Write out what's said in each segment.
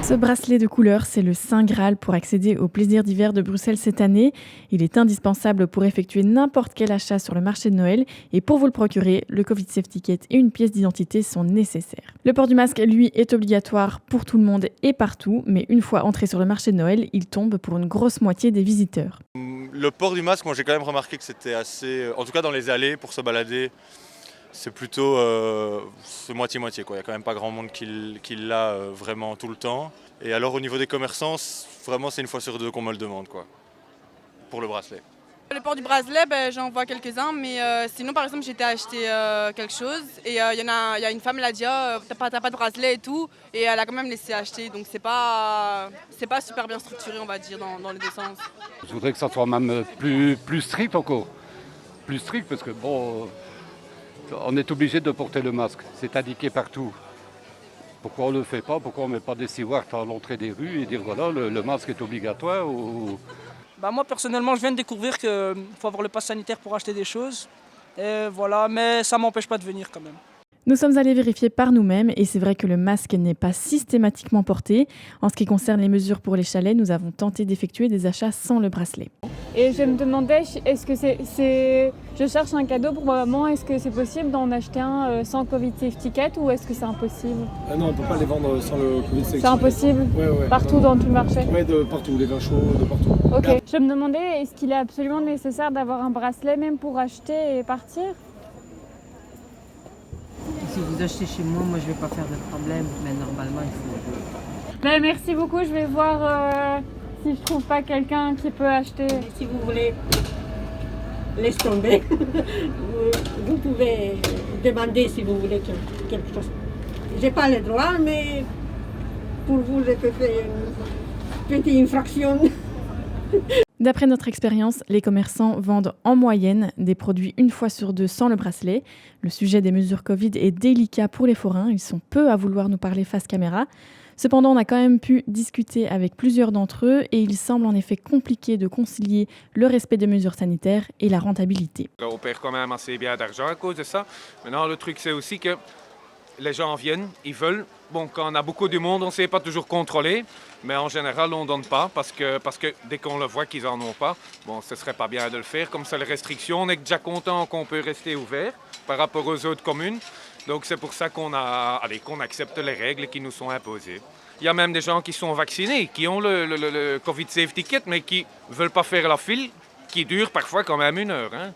Ce bracelet de couleur, c'est le Saint Graal pour accéder au plaisir d'hiver de Bruxelles cette année. Il est indispensable pour effectuer n'importe quel achat sur le marché de Noël. Et pour vous le procurer, le Covid Safety Kit et une pièce d'identité sont nécessaires. Le port du masque, lui, est obligatoire pour tout le monde et partout. Mais une fois entré sur le marché de Noël, il tombe pour une grosse moitié des visiteurs. Le port du masque, moi j'ai quand même remarqué que c'était assez... En tout cas dans les allées, pour se balader, c'est plutôt c'est moitié-moitié, quoi. Il n'y a quand même pas grand monde qui l'a vraiment tout le temps. Et alors au niveau des commerçants, vraiment c'est une fois sur deux qu'on me le demande, quoi, pour le bracelet. Le port du bracelet, j'en vois quelques-uns, mais sinon par exemple j'étais acheter quelque chose et il y a une femme, elle a dit t'as pas de bracelet et tout, et elle a quand même laissé acheter, donc c'est pas super bien structuré, on va dire, dans les deux sens. Je voudrais que ça soit même plus strict encore, plus strict parce que bon, on est obligé de porter le masque, c'est indiqué partout. Pourquoi on ne le fait pas? Pourquoi on ne met pas des stewards à l'entrée des rues et dire voilà, le masque est obligatoire ou... Moi personnellement je viens de découvrir qu'il faut avoir le pass sanitaire pour acheter des choses. Et voilà, mais ça ne m'empêche pas de venir quand même. Nous sommes allés vérifier par nous-mêmes et c'est vrai que le masque n'est pas systématiquement porté. En ce qui concerne les mesures pour les chalets, nous avons tenté d'effectuer des achats sans le bracelet. Et je me demandais, est-ce que je cherche un cadeau pour ma maman, est-ce que c'est possible d'en acheter un sans Covid Safety Kit ou est-ce que c'est impossible? Non, on ne peut pas les vendre sans le Covid Safety Kit. C'est impossible? Ouais. Partout dans tout le marché? Oui, de partout, les vins chauds, de partout. Ok. Je me demandais, est-ce qu'il est absolument nécessaire d'avoir un bracelet même pour acheter et partir? Si vous achetez chez moi, je vais pas faire de problème, mais normalement il faut... Merci beaucoup, je vais voir si je trouve pas quelqu'un qui peut acheter. Si vous voulez, laisse tomber. Vous pouvez demander si vous voulez quelque chose. J'ai pas le droit, mais pour vous, je peux faire une petite infraction. D'après notre expérience, les commerçants vendent en moyenne des produits une fois sur deux sans le bracelet. Le sujet des mesures Covid est délicat pour les forains. Ils sont peu à vouloir nous parler face caméra. Cependant, on a quand même pu discuter avec plusieurs d'entre eux et il semble en effet compliqué de concilier le respect des mesures sanitaires et la rentabilité. On perd quand même assez bien d'argent à cause de ça. Maintenant, le truc, c'est aussi que les gens viennent, ils veulent. Bon, quand on a beaucoup de monde, on ne sait pas toujours contrôler, mais en général, on ne donne pas parce que dès qu'on le voit qu'ils n'en ont pas, bon, ce ne serait pas bien de le faire. Comme c'est les restrictions, on est déjà content qu'on peut rester ouvert par rapport aux autres communes. Donc c'est pour ça qu'on accepte les règles qui nous sont imposées. Il y a même des gens qui sont vaccinés, qui ont le Covid Safety Kit, mais qui ne veulent pas faire la file, qui dure parfois quand même 1 heure. Hein.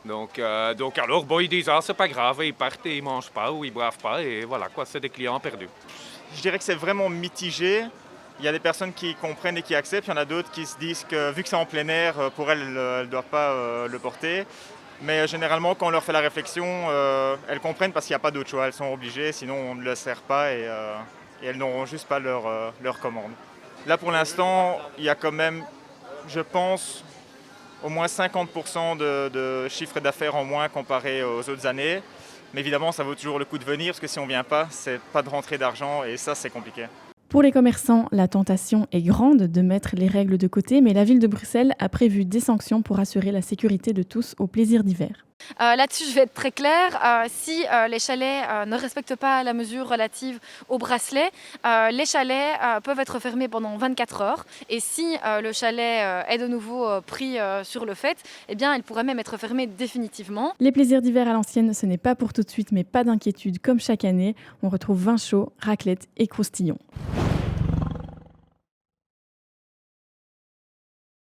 Donc alors, ils disent « c'est pas grave », ils partent et ils mangent pas ou ils boivent pas, et voilà, quoi, c'est des clients perdus. Je dirais que c'est vraiment mitigé. Il y a des personnes qui comprennent et qui acceptent, il y en a d'autres qui se disent que vu que c'est en plein air, pour elles, elles ne doivent pas le porter. Mais généralement, quand on leur fait la réflexion, elles comprennent parce qu'il n'y a pas d'autre choix. Elles sont obligées, sinon on ne le sert pas et elles n'auront juste pas leur commande. Là, pour l'instant, il y a quand même, je pense, au moins 50% de chiffre d'affaires en moins comparé aux autres années. Mais évidemment, ça vaut toujours le coup de venir parce que si on ne vient pas, c'est pas de rentrée d'argent et ça, c'est compliqué. Pour les commerçants, la tentation est grande de mettre les règles de côté, mais la ville de Bruxelles a prévu des sanctions pour assurer la sécurité de tous au plaisir d'hiver. Là-dessus, je vais être très claire. Si les chalets ne respectent pas la mesure relative au bracelet, les chalets peuvent être fermés pendant 24 heures. Et si le chalet est de nouveau pris sur le fait, eh bien, il pourrait même être fermé définitivement. Les plaisirs d'hiver à l'ancienne, ce n'est pas pour tout de suite, mais pas d'inquiétude. Comme chaque année, on retrouve vin chaud, raclette et croustillon.